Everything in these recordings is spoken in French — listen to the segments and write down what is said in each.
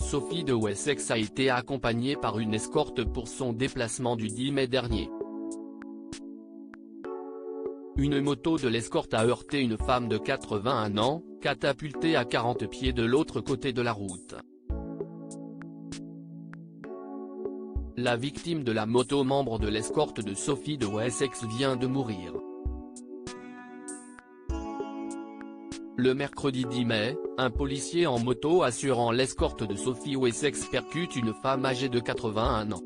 Sophie de Wessex a été accompagnée par une escorte pour son déplacement du 10 mai dernier. Une moto de l'escorte a heurté une femme de 81 ans, catapultée à 40 pieds de l'autre côté de la route. La victime de la moto, membre de l'escorte de Sophie de Wessex, vient de mourir. Le mercredi 10 mai, un policier en moto assurant l'escorte de Sophie Wessex percute une femme âgée de 81 ans.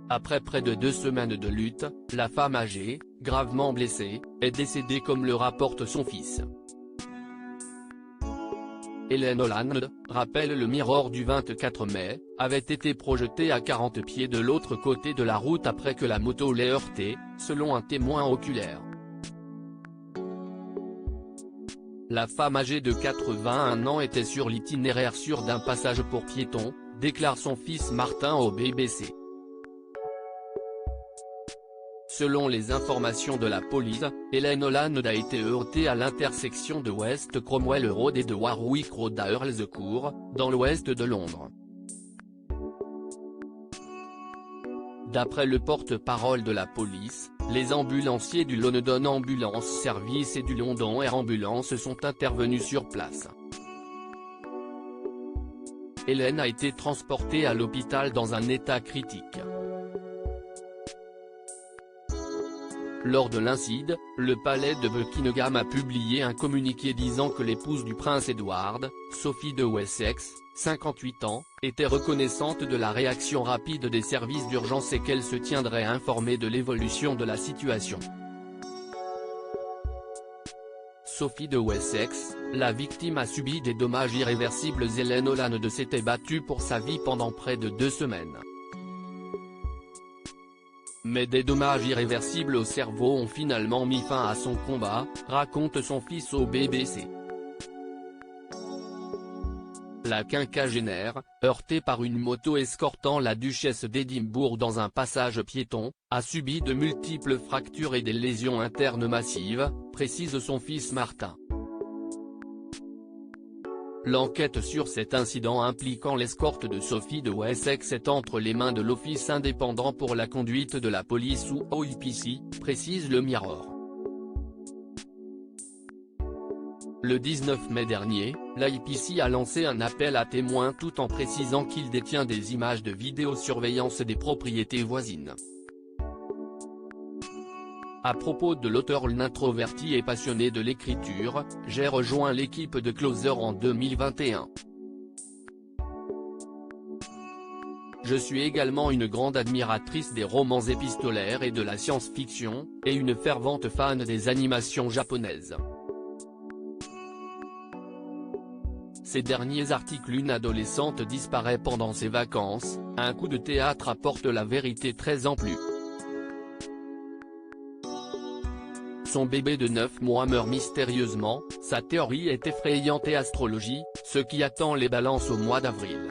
Après près de 2 semaines de lutte, la femme âgée, gravement blessée, est décédée comme le rapporte son fils. Hélène Holland, rappelle le Mirror du 24 mai, avait été projetée à 40 pieds de l'autre côté de la route après que la moto l'ait heurtée, selon un témoin oculaire. La femme âgée de 81 ans était sur l'itinéraire sûr d'un passage pour piétons, déclare son fils Martin au BBC. Selon les informations de la police, Hélène Holland a été heurtée à l'intersection de West Cromwell Road et de Warwick Road à Earl's Court, dans l'ouest de Londres. D'après le porte-parole de la police, les ambulanciers du London Ambulance Service et du London Air Ambulance sont intervenus sur place. Hélène a été transportée à l'hôpital dans un état critique. Lors de l'incident, le palais de Buckingham a publié un communiqué disant que l'épouse du prince Edward, Sophie de Wessex, 58 ans, était reconnaissante de la réaction rapide des services d'urgence et qu'elle se tiendrait informée de l'évolution de la situation. Sophie de Wessex, la victime, a subi des dommages irréversibles. Hélène Holland s'était battue pour sa vie pendant près de 2 semaines. Mais des dommages irréversibles au cerveau ont finalement mis fin à son combat, raconte son fils au BBC. La quinquagénaire, heurtée par une moto escortant la duchesse d'Édimbourg dans un passage piéton, a subi de multiples fractures et des lésions internes massives, précise son fils Martin. L'enquête sur cet incident impliquant l'escorte de Sophie de Wessex est entre les mains de l'Office indépendant pour la conduite de la police ou OIPC, précise le Mirror. Le 19 mai dernier, l'IPC a lancé un appel à témoins tout en précisant qu'il détient des images de vidéosurveillance des propriétés voisines. À propos de l'auteur, l'introverti et passionné de l'écriture, j'ai rejoint l'équipe de Closer en 2021. Je suis également une grande admiratrice des romans épistolaires et de la science-fiction, et une fervente fan des animations japonaises. Ces derniers articles. Une adolescente disparaît pendant ses vacances, un coup de théâtre apporte la vérité 13 ans plus. Son bébé de 9 mois meurt mystérieusement, sa théorie est effrayante et astrologie, ce qui attend les balances au mois d'avril.